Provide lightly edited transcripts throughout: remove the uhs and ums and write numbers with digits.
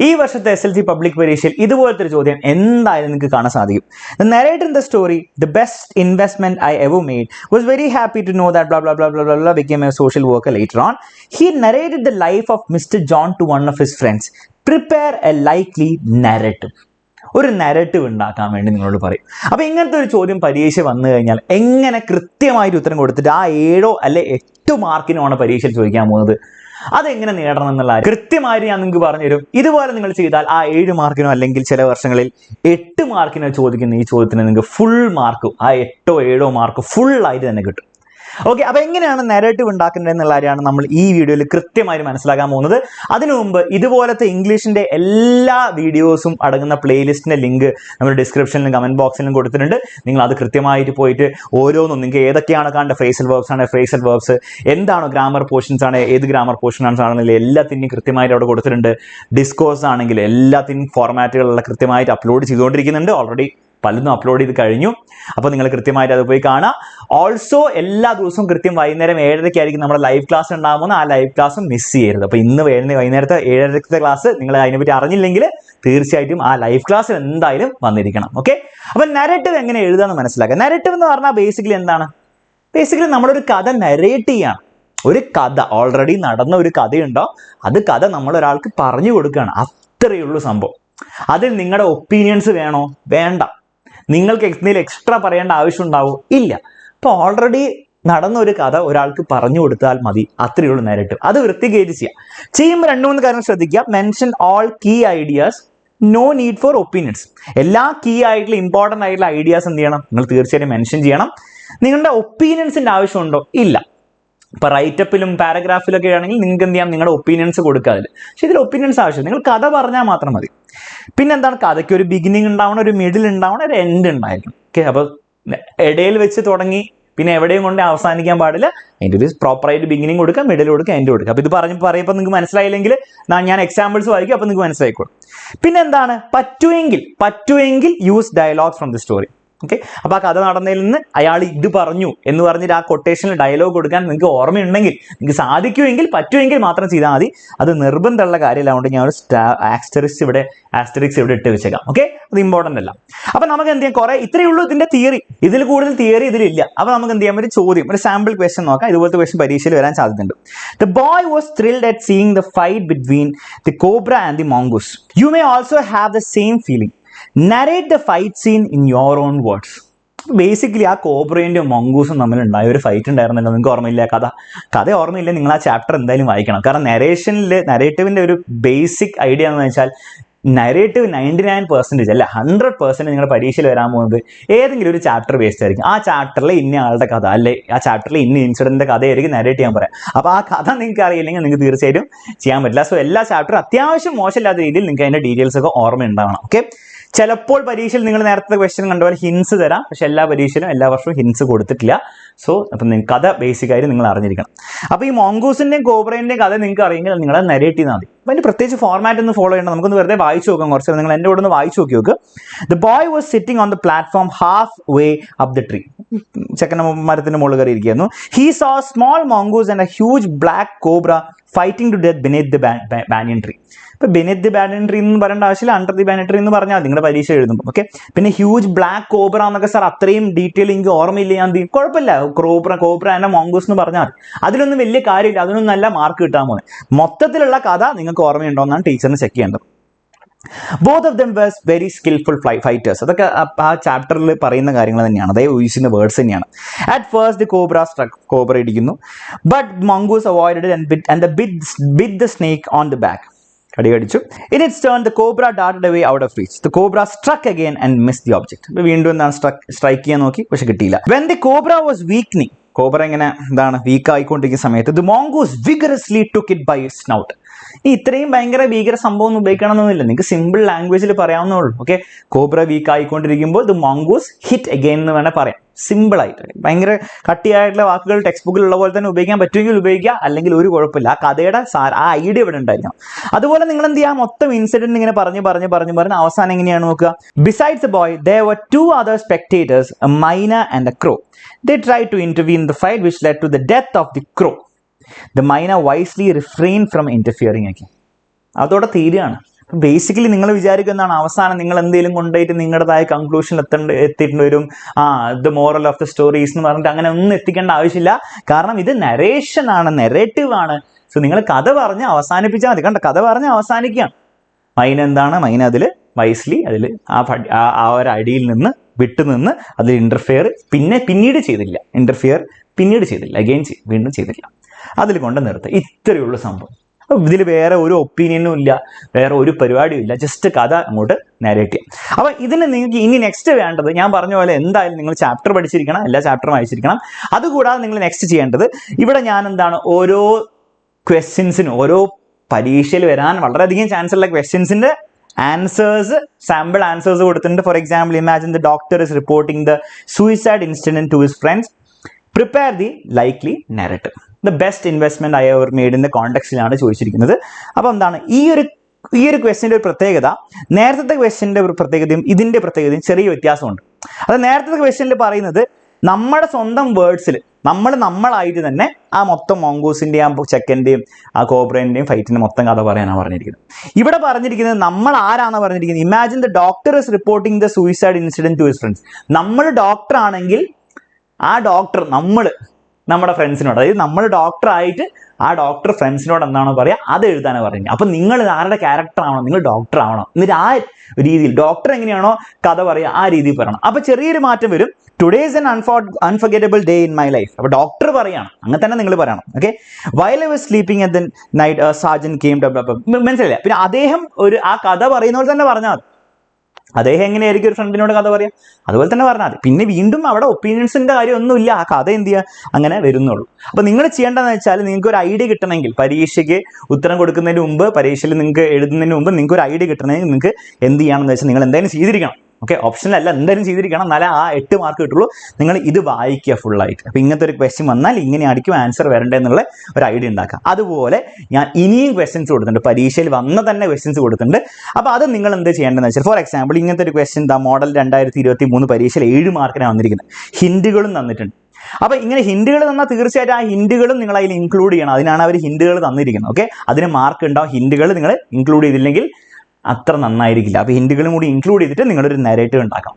ഈ വർഷത്തെ SSLC public പരീക്ഷയിൽ ഇതുപോലത്തെ ഒരു ചോദ്യം എന്തായാലും നിങ്ങൾക്ക് കാണാൻ സാധിക്കും. The narrator in the story, the best investment I ever made, was very happy to know that blah blah blah blah blah, blah became a social worker later on. He narrated the life of Mr. John to one of his friends. Prepare a likely narrative. ഒരു narrative ഉണ്ടാക്കാൻ വേണ്ടി നിങ്ങളോട് പറയും. അപ്പോൾ ഇങ്ങനത്തെ ഒരു ചോദ്യം പരീക്ഷ വന്നു കഴിഞ്ഞാൽ എങ്ങനെ കൃത്യമായിട്ട് ഉത്തരം കൊടുത്തിട്ട് ആ 7 അല്ലെ 8 മാർക്കിനാണ് പരീക്ഷയിൽ ചോദിക്കാൻ പോകുന്നത്, അതെങ്ങനെ നേടണം എന്നുള്ള കൃത്യമായിട്ട് ഞാൻ നിങ്ങൾക്ക് പറഞ്ഞുതരും. ഇതുപോലെ നിങ്ങൾ ചെയ്താൽ ആ 7 മാർക്കിനോ അല്ലെങ്കിൽ ചില വർഷങ്ങളിൽ 8 മാർക്കിനോ ചോദിക്കുന്ന ഈ ചോദ്യത്തിന് നിങ്ങൾക്ക് ഫുൾ മാർക്ക്, ആ 8 7 മാർക്ക് ഫുൾ ആയിട്ട് തന്നെ കിട്ടും. ഓക്കെ, അപ്പോൾ എങ്ങനെയാണ് നാരേറ്റീവ് ഉണ്ടാക്കേണ്ടത് എന്നുള്ള കാര്യമാണ് നമ്മൾ ഈ വീഡിയോയിൽ കൃത്യമായി മനസ്സിലാക്കാൻ പോകുന്നത്. അതിനു മുമ്പ് ഇതുപോലത്തെ ഇംഗ്ലീഷിന്റെ എല്ലാ വീഡിയോസും അടങ്ങുന്ന പ്ലേലിസ്റ്റിന്റെ ലിങ്ക് നമ്മുടെ ഡിസ്ക്രിപ്ഷനിലും കമന്റ് ബോക്സിലും കൊടുത്തിട്ടുണ്ട്. നിങ്ങൾ അത് കൃത്യമായിട്ട് പോയിട്ട് ഓരോന്നും നിങ്ങൾക്ക് ഏതൊക്കെയാണ് കാണേണ്ട, ഫ്രേസൽ വെർബ്സ് ആണ്, ഫ്രേസൽ വെർബ്സ് എന്താണോ, ഗ്രാമർ പോർഷൻസ് ആണ്, ഏത് ഗ്രാമർ പോർഷൻസ് ആണെങ്കിലും എല്ലാത്തിനും കൃത്യമായിട്ട് അവിടെ കൊടുത്തിട്ടുണ്ട്. ഡിസ്കോഴ്സ് ആണെങ്കിൽ എല്ലാത്തിനും ഫോർമാറ്റുകളുള്ള കൃത്യമായിട്ട് അപ്ലോഡ് ചെയ്തുകൊണ്ടിരിക്കുന്നുണ്ട്. ഓൾറെഡി പലതും അപ്ലോഡ് ചെയ്ത് കഴിഞ്ഞു. അപ്പോൾ നിങ്ങൾ കൃത്യമായിട്ട് അത് പോയി കാണാം. ഓൾസോ എല്ലാ ദിവസവും കൃത്യം വൈകുന്നേരം 7:30 നമ്മുടെ ലൈവ് ക്ലാസ് ഉണ്ടാകുമ്പോൾ ആ ലൈവ് ക്ലാസ്സും മിസ് ചെയ്യരുത്. അപ്പോൾ ഇന്ന് വൈകുന്നേരത്തെ 7:30 ക്ലാസ് നിങ്ങൾ അതിനെപ്പറ്റി അറിഞ്ഞില്ലെങ്കിൽ തീർച്ചയായിട്ടും ആ ലൈവ് ക്ലാസ്സിൽ എന്തായാലും വന്നിരിക്കണം. ഓക്കെ, അപ്പോൾ നരേറ്റീവ് എങ്ങനെ എഴുതാമെന്ന് മനസ്സിലാക്കുക. നരേറ്റീവ് എന്ന് പറഞ്ഞാൽ ബേസിക്കലി എന്താണ്? ബേസിക്കലി നമ്മളൊരു കഥ നരേറ്റ് ചെയ്യാണ്. ഒരു കഥ ഓൾറെഡി നടന്ന ഒരു കഥയുണ്ടോ, അത് കഥ നമ്മൾ ഒരാൾക്ക് പറഞ്ഞു കൊടുക്കുകയാണ്. അത്രയേ ഉള്ളൂ സംഭവം. അതിൽ നിങ്ങളുടെ ഒപ്പീനിയൻസ് വേണോ? വേണ്ട. നിങ്ങൾക്ക് എന്തെങ്കിലും എക്സ്ട്രാ പറയേണ്ട ആവശ്യം ഉണ്ടാവോ? ഇല്ല. അപ്പോൾ ഓൾറെഡി നടന്ന ഒരു കഥ ഒരാൾക്ക് പറഞ്ഞു കൊടുത്താൽ മതി. അത്രയേ ഉള്ളൂ നാരേറ്റീവ്. അത് വൃത്തികേറ്റ് ചെയ്യുമ്പോൾ 2-3 കാര്യം ശ്രദ്ധിക്കുക. Mention all key ideas, no need for opinions. എല്ലാ കീ ആയിട്ടുള്ള ഇമ്പോർട്ടൻ്റ് ആയിട്ടുള്ള ഐഡിയാസ് എന്ത് ചെയ്യണം? നിങ്ങൾ തീർച്ചയായും മെൻഷൻ ചെയ്യണം. നിങ്ങളുടെ ഒപ്പീനിയൻസിൻ്റെ ആവശ്യമുണ്ടോ? ഇല്ല. ഇപ്പോൾ റൈറ്റപ്പിലും പാരഗ്രാഫിലൊക്കെ ആണെങ്കിൽ നിങ്ങൾക്ക് എന്ത് ചെയ്യാം? നിങ്ങളുടെ ഒപ്പീനിയൻസ് കൊടുക്കുക അതിൽ. പക്ഷേ ഇതിൽ ഒപ്പീനിയൻസ് ആവശ്യം, നിങ്ങൾ കഥ പറഞ്ഞാൽ മാത്രം മതി. പിന്നെ എന്താണ്, കഥയ്ക്ക് ഒരു ബിഗിനിങ് ഉണ്ടാവണം, ഒരു മിഡിൽ ഉണ്ടാവണം, ഒരു എൻഡ് ഉണ്ടായിരിക്കും. ഓക്കെ, അപ്പോൾ ഇടയിൽ വെച്ച് തുടങ്ങി പിന്നെ എവിടെയും കൊണ്ട് അവസാനിക്കാൻ പാടില്ല. അതിൻ്റെ ഒരു പ്രോപ്പറായിട്ട് ബിഗിനിങ് കൊടുക്കുക, മിഡിൽ കൊടുക്കുക, എൻഡ് കൊടുക്കുക. അപ്പോൾ ഇത് പറയുമ്പോൾ നിങ്ങൾക്ക് മനസ്സിലായില്ലെങ്കിൽ ഞാൻ എക്സാമ്പിൾസ് വായിക്കും, അപ്പോൾ നിങ്ങൾക്ക് മനസ്സിലായിക്കോളും. പിന്നെ എന്താണ്, പറ്റുമെങ്കിൽ use dialogues from the story. Okay, അപ്പോൾ ആ കഥ നടന്നതിൽ നിന്ന് അയാൾ ഇത് പറഞ്ഞു എന്ന് പറഞ്ഞിട്ട് ആ കൊട്ടേഷനിൽ ഡയലോഗ് കൊടുക്കാൻ നിങ്ങൾക്ക് ഓർമ്മയുണ്ടെങ്കിൽ, നിങ്ങൾക്ക് സാധിക്കുമെങ്കിൽ, പറ്റുമെങ്കിൽ മാത്രം ചെയ്താൽ മതി. അത് നിർബന്ധമുള്ള കാര്യമില്ല. അതുകൊണ്ട് ഞാൻ ഒരു ആസ്റ്ററിക്സ് ഇവിടെ ഇട്ട് വെച്ചേക്കാം. ഓക്കെ, അത് ഇമ്പോർട്ടൻ്റ് അല്ല. അപ്പോൾ നമുക്ക് എന്ത് ചെയ്യാം, ഇത്രയേ ഉള്ളൂ ഇതിന്റെ തിയറി. ഇതിൽ കൂടുതൽ തിയറി ഇതിലില്ല. അപ്പോൾ നമുക്ക് എന്ത് ചെയ്യാം, ഒരു ചോദ്യം, ഒരു സാമ്പിൾ ക്വസ്റ്റ്യൻ നോക്കാം. ഇതുപോലത്തെ ക്വസ്റ്റ്യൻ പരീക്ഷയിൽ വരാൻ സാധ്യതയുണ്ട്. The boy was thrilled at seeing the fight between the cobra and the mongoose. You may also have the same feeling. Narrate the fight scene in your own words. Basically ആ കോബ്രയും മൊങ്കൂസും തമ്മിലുണ്ടായ ഒരു fight ഉണ്ടായിരുന്നല്ലോ. നിങ്ങൾക്ക് ഓർമ്മയില്ല? കഥ ഓർമ്മയില്ല, നിങ്ങൾ ആ ചാപ്റ്റർ എന്തായാലും വായിക്കണം. കാരണം നരേറ്റീവിന്റെ ഒരു ബേസിക് ഐഡിയ എന്ന് വെച്ചാൽ നരേറ്റീവ് 99% അല്ല 100% നിങ്ങളുടെ പരീക്ഷയിൽ വരാൻ പോകുന്നത് ഏതെങ്കിലും ഒരു ചാപ്റ്റർ ബേസ്ഡ് ആയിരിക്കും. ആ ചാപ്റ്ററിലെ ഇന്ന ആളുടെ കഥ, അല്ലെ ആ ചാപ്റ്ററിലെ ഇന്ന ഇൻസിഡന്റിന്റെ കഥയായിരിക്കും നരേറ്റ് ചെയ്യാൻ പറയാം. അപ്പോൾ ആ കഥ നിങ്ങൾക്ക് അറിയില്ലെങ്കിൽ നിങ്ങൾക്ക് തീർച്ചയായിട്ടും ചെയ്യാൻ പറ്റില്ല. സോ എല്ലാ ചാപ്റ്ററും അത്യാവശ്യം മോശമില്ലാത്ത രീതിയിൽ നിങ്ങൾക്ക് അതിന്റെ ഡീറ്റെയിൽസ് ഒക്കെ ഓർമ്മ ഉണ്ടാവണം. ഓക്കെ, ചിലപ്പോൾ പരീക്ഷയിൽ നിങ്ങൾ നേരത്തെ ക്വസ്റ്റ്യൻ കണ്ടുപോലെ ഹിൻസ് തരാം, പക്ഷെ എല്ലാ പരീക്ഷയിലും എല്ലാ വർഷവും ഹിൻസ് കൊടുത്തിട്ടില്ല. സോ അപ്പം നിങ്ങൾക്ക് കഥ ബേസിക്കായിട്ട് നിങ്ങൾ അറിഞ്ഞിരിക്കണം. അപ്പോൾ ഈ മോങ്കൂസിന്റെയും കോബ്രേന്റെയും കഥ നിങ്ങൾക്ക് അറിയെങ്കിൽ നിങ്ങൾ നരേറ്റ് ചെയ്താൽ മതി. അപ്പം അതിന് പ്രത്യേകിച്ച് ഫോർമാറ്റ് ഒന്ന് ഫോളോ ചെയ്യണം. നമുക്കൊന്ന് വെറുതെ വായിച്ചു നോക്കാം. കുറച്ച് നിങ്ങൾ എൻ്റെ കൂടെ ഒന്ന് വായിച്ചു നോക്ക്. The boy was sitting on the platform half way up the tree. ചെക്കൻ മരത്തിന്റെ മുകളിൽ കയറി ഇരിക്കുന്നു. He saw small mongoose and a huge black cobra fighting to death beneath the banyan tree. ഇപ്പോൾ ബിനീത്ത് ദി ബാനിയൻ ട്രീ എന്ന് പറയേണ്ട ആവശ്യമില്ല, under the banyan tree എന്ന് പറഞ്ഞാൽ നിങ്ങളുടെ പരീക്ഷ എഴുതുമ്പോൾ. ഓക്കെ, പിന്നെ ഹ്യൂജ് ബ്ലാക്ക് കോബ്ര എന്നൊക്കെ സാർ അത്രയും ഡീറ്റെയിൽ എനിക്ക് ഓർമ്മയില്ല, ഞാൻ കുഴപ്പമില്ല, കോബ്ര ആൻഡ് മോങ്കൂസ് എന്ന് പറഞ്ഞാൽ അതിലൊന്നും വലിയ കാര്യമില്ല, അതിനൊന്നും നല്ല മാർക്ക് കിട്ടാൻ പോകുന്നത്. മൊത്തത്തിലുള്ള കഥ നിങ്ങൾക്ക് ഓർമ്മയുണ്ടോ എന്നാണ് ടീച്ചറിന് ചെക്ക് ചെയ്യേണ്ടത്. Both of them was very skilful fighters. അതൊക്കെ ആ ചാപ്റ്ററിൽ പറയുന്ന കാര്യങ്ങൾ തന്നെയാണ്, അതേ യൂസ് ചെയ്യുന്ന വേർഡ്സ് തന്നെയാണ്. At first the cobra struck, cobra ഇടിക്കുന്നു. But mongoose avoided and bit the snake on the back. കടികടിച്ചു. In its turn, the cobra darted away out of reach. The cobra struck again and missed the object. വീണ്ടും എന്താണ് strike ചെയ്യാൻ നോക്കി, പക്ഷെ കിട്ടിയില്ല. When the cobra was weakening, cobra ഇങ്ങനെ എന്താണ് week ആയിക്കൊണ്ടിരിക്കുന്ന സമയത്ത് the mongoose vigorously took it by its snout. ഇത്രയും ഭയങ്കര ഭീകര സംഭവം ഒന്നും ഉപയോഗിക്കണമെന്നൊന്നുമില്ല, നിങ്ങൾക്ക് സിമ്പിൾ ലാംഗ്വേജിൽ പറയാവുന്നുള്ളൂ. ഓക്കെ, കോബ്ര വീക്ക് ആയിക്കൊണ്ടിരിക്കുമ്പോൾ ദ മോങ്കൂസ് ഹിറ്റ് അഗെയിൻ എന്ന് വേണേൽ പറയാം. സിമ്പിൾ ആയിട്ട് ഭയങ്കര കട്ടിയായിട്ടുള്ള വാക്കുകൾ ടെക്സ്റ്റ് ബുക്കിലുള്ള പോലെ തന്നെ ഉപയോഗിക്കാൻ പറ്റുമെങ്കിൽ ഉപയോഗിക്കുക, അല്ലെങ്കിൽ ഒരു കുഴപ്പമില്ല. ആ കഥയുടെ ആ ഐഡിയ ഇവിടെ ഉണ്ടായിരിക്കണം. അതുപോലെ നിങ്ങൾ എന്ത് ചെയ്യുക, മൊത്തം ഇൻസിഡന്റ് ഇങ്ങനെ പറഞ്ഞ് അവസാനം എങ്ങനെയാണ് നോക്കുക. Besides the boy there were 2 other spectators, a myna and a crow. They tried to intervene in the fight which led to the death of the crow. The myna wisely refrained from interfering again. അതോടെ തീരുകയാണ്. Basically നിങ്ങൾ വിചാരിക്കുന്നതാണ് അവസാനം നിങ്ങൾ എന്തെങ്കിലും കൊണ്ടുപോയിട്ട് നിങ്ങളുടേതായ conclusion എത്തിയിട്ട് വരും, the moral of the stories എന്ന് പറഞ്ഞിട്ട് അങ്ങനെ ഒന്നും എത്തിക്കേണ്ട ആവശ്യമില്ല. കാരണം ഇത് നരേഷൻ ആണ്, നെറേറ്റീവ് ആണ്. സോ നിങ്ങൾ കഥ പറഞ്ഞ് അവസാനിപ്പിച്ചാൽ മതി. കണ്ട, കഥ പറഞ്ഞ് അവസാനിക്കുകയാണ്. മൈന എന്താണ്, മൈന അതിൽ വൈസ്ലി അതിൽ ആ ഒരു അടിയിൽ നിന്ന് വിട്ടുനിന്ന് അതിൽ ഇന്റർഫിയർ പിന്നീട് ചെയ്തില്ല, അഗെയിൻ വീണ്ടും ചെയ്തില്ല, അതിൽ കൊണ്ട് നിർത്തുക. ഇത്രയുള്ള സംഭവം. ഇതിൽ വേറെ ഒരു ഒപ്പീനിയനും ഇല്ല, വേറെ ഒരു പരിപാടിയും ഇല്ല, ജസ്റ്റ് കഥ അങ്ങോട്ട് നാരേറ്റ് ചെയ്യാം. അപ്പൊ ഇതിന് നിങ്ങൾക്ക് ഇനി നെക്സ്റ്റ് വേണ്ടത്, ഞാൻ പറഞ്ഞ പോലെ എന്തായാലും നിങ്ങൾ ചാപ്റ്റർ പഠിച്ചിരിക്കണം, എല്ലാ ചാപ്റ്ററും വായിച്ചിരിക്കണം. അതുകൂടാതെ നിങ്ങൾ നെക്സ്റ്റ് ചെയ്യേണ്ടത്, ഇവിടെ ഞാൻ എന്താണ് ഓരോ ക്വസ്റ്റ്യൻസിനും, ഓരോ പരീക്ഷയിൽ വരാൻ വളരെയധികം ചാൻസ് ഉള്ള ക്വസ്റ്റ്യൻസിന്റെ ആൻസേഴ്സ്, സാമ്പിൾ ആൻസേഴ്സ് കൊടുത്തിട്ടുണ്ട്. For example, imagine the doctor is reporting the suicide incident to his friends, prepare the likely narrative, the best investment I ever made in the കോണ്ടെക്സ്റ്റിലാണ് ചോദിച്ചിരിക്കുന്നത്. അപ്പോൾ എന്താണ് ഈ ഒരു ക്വസ്റ്റിന്റെ ഒരു പ്രത്യേകത, നേരത്തെ ക്വസ്റ്റിന്റെ ഒരു പ്രത്യേകതയും ഇതിന്റെ പ്രത്യേകതയും ചെറിയ വ്യത്യാസമുണ്ട്. അത് നേരത്തെ ക്വസ്റ്റിനിൽ പറയുന്നത് നമ്മുടെ സ്വന്തം വേർഡ്സിൽ നമ്മളായിട്ട് തന്നെ ആ മൊത്തം മോങ്കൂസിന്റെയും ആ ചെക്കന്റെയും ആ കോബ്രന്റെയും ഫൈറ്റിന്റെ മൊത്തം കഥ പറയാനാണ് പറഞ്ഞിരിക്കുന്നത്. ഇവിടെ പറഞ്ഞിരിക്കുന്നത് നമ്മൾ ആരാണ് പറഞ്ഞിരിക്കുന്നത്. Imagine the doctor is reporting the suicide incident to his friends. നമ്മൾ ഡോക്ടർ ആണെങ്കിൽ ആ ഡോക്ടർ നമ്മുടെ ഫ്രണ്ട്സിനോട്, അതായത് നമ്മൾ ഡോക്ടർ ആയിട്ട് ആ ഡോക്ടർ ഫ്രണ്ട്സിനോട് എന്താണോ പറയുക അത് എഴുതാനാണ് പറയുന്നത്. അപ്പൊ നിങ്ങൾ ആരുടെ ക്യാരക്ടർ ആവണം, നിങ്ങൾ ഡോക്ടർ ആവണം. എന്നിട്ട് ആ രീതിയിൽ ഡോക്ടർ എങ്ങനെയാണോ കഥ പറയുക ആ രീതിയിൽ പറയണം. അപ്പൊ ചെറിയൊരു മാറ്റം വരും. Today is an unforgettable day in my life. അപ്പൊ ഡോക്ടർ പറയാണ്, അങ്ങനെ തന്നെ നിങ്ങൾ പറയണം. Okay, while I was sleeping at the night sergeant came, മനസ്സിലായില്ല. പിന്നെ അദ്ദേഹം ആ കഥ പറയുന്ന പോലെ തന്നെ പറഞ്ഞാൽ മതി. അദ്ദേഹം എങ്ങനെയായിരിക്കും ഒരു ഫ്രണ്ടിനോട് കഥ പറയാം, അതുപോലെ തന്നെ പറഞ്ഞാൽ മതി. പിന്നെ വീണ്ടും അവിടെ ഒപ്പീനിയൻസിന്റെ കാര്യമൊന്നുമില്ല, ആ കഥ എന്ത് ചെയ്യുക അങ്ങനെ വരുന്നുള്ളൂ. അപ്പൊ നിങ്ങൾ ചെയ്യേണ്ടതെന്ന് വെച്ചാൽ, നിങ്ങൾക്ക് ഒരു ഐഡിയ കിട്ടണമെങ്കിൽ, പരീക്ഷയ്ക്ക് ഉത്തരം കൊടുക്കുന്നതിന് മുമ്പ്, പരീക്ഷയിൽ നിങ്ങൾക്ക് എഴുതുന്നതിന് മുമ്പ് നിങ്ങൾക്ക് ഒരു ഐഡിയ കിട്ടണമെങ്കിൽ നിങ്ങൾക്ക് എന്ത് ചെയ്യണമെന്ന് വെച്ചാൽ നിങ്ങൾ എന്തായാലും ചെയ്തിരിക്കണം. ഓക്കെ, ഓപ്ഷനല്ല, എന്തായാലും ചെയ്തിരിക്കണം, എന്നാലേ ആ 8 മാർക്ക് കിട്ടുള്ളൂ. നിങ്ങൾ ഇത് വായിക്കുക ഫുള്ളായിട്ട്. അപ്പോൾ ഇങ്ങനത്തെ ഒരു ക്വസ്റ്റ്യൻ വന്നാൽ ഇങ്ങനെ ആയിരിക്കും ആൻസർ വരേണ്ടതെന്നുള്ള ഒരു ഐഡിയ ഉണ്ടാക്കുക. അതുപോലെ ഞാൻ ഇനിയും ക്വസ്റ്റ്യൻസ് കൊടുത്തിട്ടുണ്ട്, പരീക്ഷയിൽ വന്ന തന്നെ ക്വസ്റ്റ്യൻസ് കൊടുത്തിട്ടുണ്ട്. അപ്പോൾ അത് നിങ്ങൾ എന്ത് ചെയ്യേണ്ടതെന്ന് വെച്ചാൽ, ഫോർ എക്സാമ്പിൾ ഇങ്ങനത്തെ ഒരു ക്വസ്റ്റ്യൻ മോഡൽ 2023 പരീക്ഷയിൽ 7 മാർക്കിനാണ് വന്നിരിക്കുന്നത്. ഹിന്റുകളും തന്നിട്ടുണ്ട്. അപ്പോൾ ഇങ്ങനെ ഹിന്റുകൾ തന്നാൽ തീർച്ചയായിട്ടും ആ ഹിന്റുകളും നിങ്ങൾ അതിൽ ഇൻക്ലൂഡ് ചെയ്യണം. അതിനാണ് അവർ ഹിന്റുകൾ തന്നിരിക്കുന്നത്. ഓക്കെ, അതിന് മാർക്ക് ഉണ്ടാവും. ഹിന്റുകൾ നിങ്ങൾ ഇൻക്ലൂഡ് ചെയ്തില്ലെങ്കിൽ അത്ര നന്നായിരിക്കില്ല. അപ്പോൾ ഹിന്റുകളും കൂടി ഇൻക്ലൂഡ് ചെയ്തിട്ട് നിങ്ങളൊരു നാരേറ്റീവ് ഉണ്ടാക്കാം.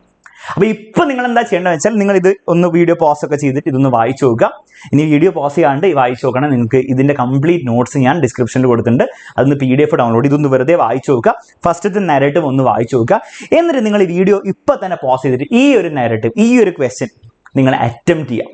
അപ്പോൾ ഇപ്പോൾ നിങ്ങൾ എന്താ ചെയ്യേണ്ടതെന്ന് വെച്ചാൽ, നിങ്ങൾ ഇത് ഒന്ന് വീഡിയോ പോസ് ഒക്കെ ചെയ്തിട്ട് ഇതൊന്ന് വായിച്ചു നോക്കുക. ഇനി വീഡിയോ പോസ് ചെയ്യാണ്ട് വായിച്ചു നോക്കണം. നിങ്ങൾക്ക് ഇതിന്റെ കംപ്ലീറ്റ് നോട്ട്സ് ഞാൻ ഡിസ്ക്രിപ്ഷനിൽ കൊടുത്തിട്ടുണ്ട്. അതൊന്ന് PDF ഡൗൺലോഡ് ഇതൊന്ന് വെറുതെ വായിച്ചു നോക്കുക. ഫസ്റ്റത്തെ നാരേറ്റീവ് ഒന്ന് വായിച്ചു നോക്കുക. എന്നിട്ട് നിങ്ങൾ ഈ വീഡിയോ ഇപ്പോൾ തന്നെ പോസ് ചെയ്തിട്ട് ഈ ഒരു നാരേറ്റീവ്, ഈ ഒരു ക്വസ്റ്റ്യൻ നിങ്ങൾ അറ്റംപ്റ്റ് ചെയ്യാം.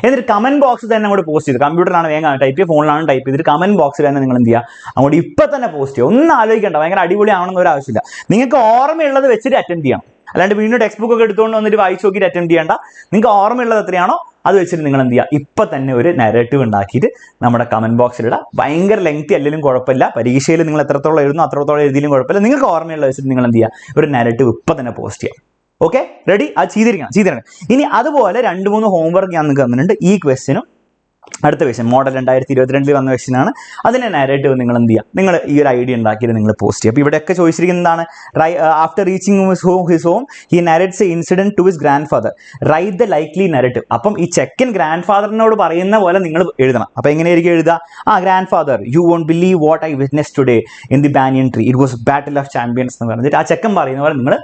എന്നിട്ട് കമന്റ് ബോക്സിൽ തന്നെ അങ്ങോട്ട് പോസ്റ്റ് ചെയ്ത്, കമ്പ്യൂട്ടറിലാണ് വേഗം ടൈപ്പ് ചെയ്യുക, ഫോണിലാണ് ടൈപ്പ് ചെയ്തിട്ട് കമന്റ് ബോക്സിൽ തന്നെ നിങ്ങൾ എന്ത് ചെയ്യുക, അങ്ങോട്ട് ഇപ്പം തന്നെ പോസ്റ്റ് ചെയ്യുക. ഒന്നും ആലോചിക്കേണ്ട, ഭയങ്കര അടിപൊളി ആവണമെന്ന് ഒരു ആവശ്യമില്ല. നിങ്ങൾക്ക് ഓർമ്മയുള്ളത് വെച്ചിട്ട് അറ്റൻഡ് ചെയ്യണം. അല്ലാണ്ട് വീണ്ടും ടെക്സ്റ്റ് ബുക്ക് ഒക്കെ എടുത്തുകൊണ്ട് വന്നിട്ട് വായിച്ചു നോക്കിയിട്ട് അറ്റൻഡ് ചെയ്യേണ്ട. നിങ്ങൾക്ക് ഓർമ്മയുള്ളത് എത്രയാണോ അത് വെച്ചിട്ട് നിങ്ങൾ എന്ത് ചെയ്യുക, ഇപ്പം തന്നെ ഒരു നാരേറ്റീവ് ഉണ്ടാക്കിയിട്ട് നമ്മുടെ കമന്റ് ബോക്സിലിടുക. ഭയങ്കര ലെങ്തി അല്ലെങ്കിലും കുഴപ്പമില്ല. പരീക്ഷയിൽ നിങ്ങൾ എത്രത്തോളം എഴുതുന്നു അത്രത്തോളം എഴുതിയാലും കുഴപ്പമില്ല. നിങ്ങൾക്ക് ഓർമ്മയുള്ളത് വെച്ചിട്ട് നിങ്ങൾ എന്ത് ചെയ്യുക, ഒരു നാരേറ്റീവ് ഇപ്പം തന്നെ പോസ്റ്റ് ചെയ്യാം. Okay, ready? അത് ചെയ്തിരിക്കണം. ഇനി അതുപോലെ 2-3 ഹോംവർക്ക് ഞാൻ നിങ്ങൾക്ക് തന്നിട്ടുണ്ട്. ഈ ക്വസ്റ്റ്യനും അടുത്ത ക്വസ്റ്റ്യൻ മോഡൽ 2022 വന്ന ക്വസ്റ്റ്യനാണ്. അതിനെ നാരേറ്റീവ് നിങ്ങൾ എന്ത് ചെയ്യുക, നിങ്ങൾ ഈ ഒരു ഐഡിയ ഉണ്ടാക്കിയിട്ട് നിങ്ങൾ പോസ്റ്റ് ചെയ്യുക. അപ്പോൾ ഇവിടെയൊക്കെ ചോദിച്ചിരിക്കുന്നതാണ്, after reaching his home he narrates a incident to his grandfather, write the likely narrative. അപ്പം ഈ ചെക്കൻ ഗ്രാൻഡ് ഫാദറിനോട് പറയുന്ന പോലെ നിങ്ങൾ എഴുതണം. അപ്പോൾ എങ്ങനെയായിരിക്കും എഴുതുക, grandfather, you won't believe what I witness today in the banyan tree, it was battle of champions എന്ന് പറഞ്ഞിട്ട് ആ ചെക്കൻ പറയുന്ന പോലെ നിങ്ങൾ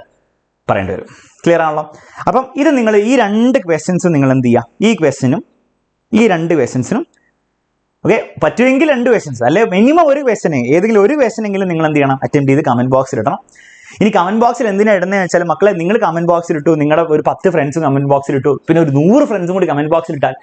പറയേണ്ടി വരും. ക്ലിയർ ആണല്ലോ? അപ്പം ഇത് നിങ്ങൾ ഈ 2 ക്വസ്റ്റ്യൻസും നിങ്ങൾ എന്ത് ചെയ്യുക, ഈ ക്വസ്റ്റ്യനും ഈ 2 ക്വസ്റ്റ്യൻസിനും ഓക്കെ, പറ്റുമെങ്കിൽ 2 ക്വസ്റ്റ്യൻസ് അല്ലെ മിനിമം ഒരു ക്വസ്റ്റ്യന്, ഏതെങ്കിലും ഒരു ക്വസ്റ്റ്യനെങ്കിലും നിങ്ങൾ എന്ത് ചെയ്യണം, അറ്റൻഡ് ചെയ്ത് കമന്റ് ബോക്സിൽ ഇടണം. ഇനി കമന്റ് ബോക്സിൽ എന്തിനാ ഇടുന്നതെന്ന് വെച്ചാൽ, മക്കളെ നിങ്ങൾ കമന്റ് ബോക്സിൽ ഇട്ടു, നിങ്ങളുടെ ഒരു 10 ഫ്രണ്ട്സും കമന്റ് ബോക്സിൽ ഇട്ടു, പിന്നെ ഒരു 100 ഫ്രണ്ട്സും കൂടി കമന്റ് ബോക്സിൽ ഇട്ടാൽ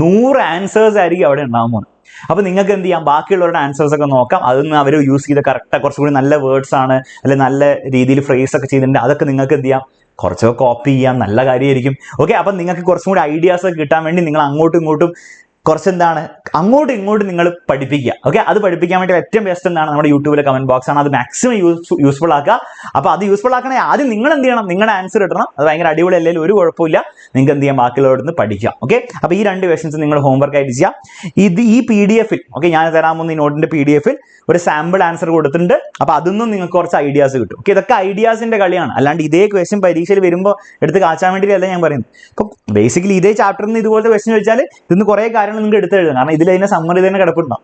100 ആൻസേഴ്സ് ആയിരിക്കും അവിടെ ഉണ്ടാകുമ്പോൾ. അപ്പോൾ നിങ്ങൾക്ക് എന്ത് ചെയ്യാം, ബാക്കിയുള്ളവരുടെ ആൻസേഴ്സ് ഒക്കെ നോക്കാം. അതൊന്ന് അവർ യൂസ് ചെയ്ത കറക്റ്റ് കുറച്ചുകൂടി നല്ല വേർഡ്സ് ആണ്, അല്ലെങ്കിൽ നല്ല രീതിയിൽ ഫ്രേസ് ഒക്കെ ചെയ്തിട്ടുണ്ട്, അതൊക്കെ നിങ്ങൾക്ക് എന്ത് ചെയ്യാം, കുറച്ചൊക്കെ കോപ്പി ചെയ്യാം. നല്ല കാര്യമായിരിക്കും. ഓക്കെ, അപ്പം നിങ്ങൾക്ക് കുറച്ചും കൂടി ഐഡിയാസ് ഒക്കെ കിട്ടാൻ വേണ്ടി നിങ്ങൾ അങ്ങോട്ടും ഇങ്ങോട്ടും കുറച്ചെന്താണ് അങ്ങോട്ടും ഇങ്ങോട്ടും നിങ്ങൾ പഠിപ്പിക്കുക. ഓക്കെ, അത് പഠിപ്പിക്കാൻ വേണ്ടി ഏറ്റവും ബെസ്റ്റ് എന്താണ്, നമ്മുടെ യൂട്യൂബിലെ കമന്റ് ബോക്സ് ആണ്. അത് മാക്സിമം യൂസ്ഫുൾ ആക്കുക. അപ്പോൾ അത് യൂസ്ഫുൾ ആക്കണമെങ്കിൽ ആദ്യം നിങ്ങൾ എന്ത് ചെയ്യണം, നിങ്ങളുടെ ആൻസർ ഇടണം. അത് ഭയങ്കര അടിപൊളി അല്ലെങ്കിൽ ഒരു കുഴപ്പമില്ല, നിങ്ങൾക്ക് എന്ത് ചെയ്യാം, ബാക്കിയുള്ളവരുടെ നിന്ന് പഠിക്കാം. ഓക്കെ, അപ്പോൾ ഈ 2 ക്വസ്റ്റ്യൻസ് നിങ്ങൾ ഹോംവർക്ക് ആയിട്ട് ചെയ്യാം. ഈ PDF-ൽ ഓക്കെ, ഞാൻ തരാൻ പോകുന്ന ഈ നോട്ടിന്റെ PDF-ൽ ഒരു സാമ്പിൾ ആൻസർ കൊടുത്തിട്ടുണ്ട്. അപ്പോൾ അതൊന്നും നിങ്ങൾക്ക് കുറച്ച് ഐഡിയാസ് കിട്ടും. ഓക്കെ, ഇതൊക്കെ ഐഡിയാസിന്റെ കളിയാണ്, അല്ലാണ്ട് ഇതേ ക്വസ്റ്റ്യൻ പരീക്ഷയിൽ വരുമ്പോൾ എടുത്ത് കാച്ചാൻ വേണ്ടിയല്ല ഞാൻ പറയുന്നത്. അപ്പം ബേസിക്കലി ഇതേ ചാപ്റ്ററിൽ നിന്ന് ഇതുപോലത്തെ ക്വസ്റ്റ്യൻ ചോദിച്ചാൽ ഇതിന് കുറേ കാര്യങ്ങൾ നിങ്ങൾക്ക് എടുത്ത് എഴുതാം. കാരണം ഇതിൽ അതിന്റെ സമ്മറി തന്നെ കിടപ്പുണ്ടാവും.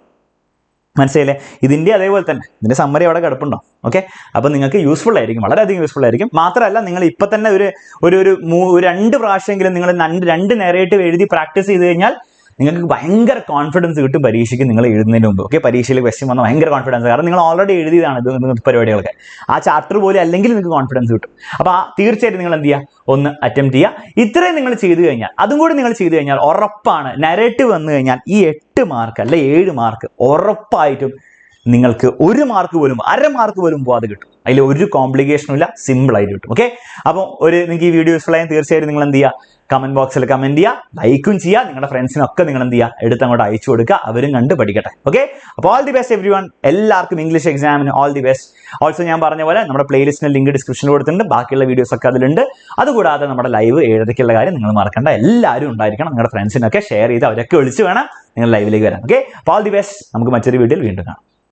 മനസ്സിലായില്ലേ? ഇതിൻ്റെ അതേപോലെ തന്നെ ഇതിൻ്റെ സമ്മറി അവിടെ കിടപ്പുണ്ടോ? ഓക്കെ, അപ്പോൾ നിങ്ങൾക്ക് യൂസ്ഫുൾ ആയിരിക്കും, വളരെയധികം യൂസ്ഫുൾ ആയിരിക്കും. മാത്രമല്ല നിങ്ങൾ ഇപ്പം തന്നെ ഒരു 2 പ്രാവശ്യമെങ്കിലും നിങ്ങൾ 2 നെറേറ്റീവ് എഴുതി പ്രാക്ടീസ് ചെയ്ത് കഴിഞ്ഞാൽ നിങ്ങൾക്ക് ഭയങ്കര കോൺഫിഡൻസ് കിട്ടും പരീക്ഷയ്ക്ക് നിങ്ങൾ എഴുതുന്നതിന് മുമ്പ്. ഓക്കെ, പരീക്ഷയിൽ ക്വസ്റ്റ്യൻ വന്നാൽ ഭയങ്കര കോൺഫിഡൻസ്, കാരണം നിങ്ങൾ ഓൾറെഡി എഴുതിയതാണ് ഇത് പരിപാടികളൊക്കെ. ആ ചാപ്റ്റർ പോലെ അല്ലെങ്കിൽ നിങ്ങൾക്ക് കോൺഫിഡൻസ് കിട്ടും. അപ്പോൾ തീർച്ചയായിട്ടും നിങ്ങൾ എന്ത് ചെയ്യുക, ഒന്ന് അറ്റംപ്റ്റ് ചെയ്യുക. ഇത്രയും നിങ്ങൾ ചെയ്തു കഴിഞ്ഞാൽ, അതും കൂടി നിങ്ങൾ ചെയ്തു കഴിഞ്ഞാൽ ഉറപ്പാണ് നെറേറ്റീവ് വന്നു കഴിഞ്ഞാൽ ഈ 8 മാർക്ക് അല്ലെ 7 മാർക്ക് ഉറപ്പായിട്ടും നിങ്ങൾക്ക് 1 മാർക്ക് പോലും, 1/2 മാർക്ക് പോലും പോകാതെ കിട്ടും. അതിൽ ഒരു കോംപ്ലിക്കേഷനും ഇല്ല, സിമ്പിൾ ആയിട്ട് കിട്ടും. ഓക്കെ, അപ്പോൾ നിങ്ങൾക്ക് ഈ വീഡിയോ യൂസ്ഫുൾ ആയാൽ തീർച്ചയായിട്ടും നിങ്ങൾ എന്ത് ചെയ്യുക, കമന്റ് ബോക്സിൽ കമന്റ് ചെയ്യുക, ലൈക്കും ചെയ്യുക, നിങ്ങളുടെ ഫ്രണ്ട്സിനൊക്കെ നിങ്ങൾ എന്ത് ചെയ്യുക, എടുത്ത് അങ്ങോട്ട് അയച്ചു കൊടുക്കുക, അവരും കണ്ട് പഠിക്കട്ടെ. ഓക്കെ, അപ്പോൾ all the best every one, എല്ലാവർക്കും ഇംഗ്ലീഷ് എക്സാമിന് ഓൾ ദി ബെസ്റ്റ്. ഓൾസോ ഞാൻ പറഞ്ഞ പോലെ നമ്മുടെ പ്ലേലിസ്റ്റിന് ലിങ്ക് ഡിസ്ക്രിപ്ഷനിൽ കൊടുത്തിട്ടുണ്ട്, ബാക്കിയുള്ള വീഡിയോസ് ഒക്കെ അതിലുണ്ട്. അതുകൂടാതെ നമ്മുടെ ലൈവ് 7:30ക്കുള്ള കാര്യം നിങ്ങൾ മറക്കണ്ട, എല്ലാവരും ഉണ്ടായിരിക്കണം. നിങ്ങളുടെ ഫ്രണ്ട്സിനൊക്കെ ഷെയർ ചെയ്ത് അവരൊക്കെ വിളിച്ച് വേണം നിങ്ങൾ ലൈവിലേക്ക് വരാൻ. ഓക്കെ, അപ്പോൾ ഓൾ ദി ബെസ്റ്റ്, നമുക്ക് മറ്റൊരു വീഡിയോയിൽ വീണ്ടും കാണാം.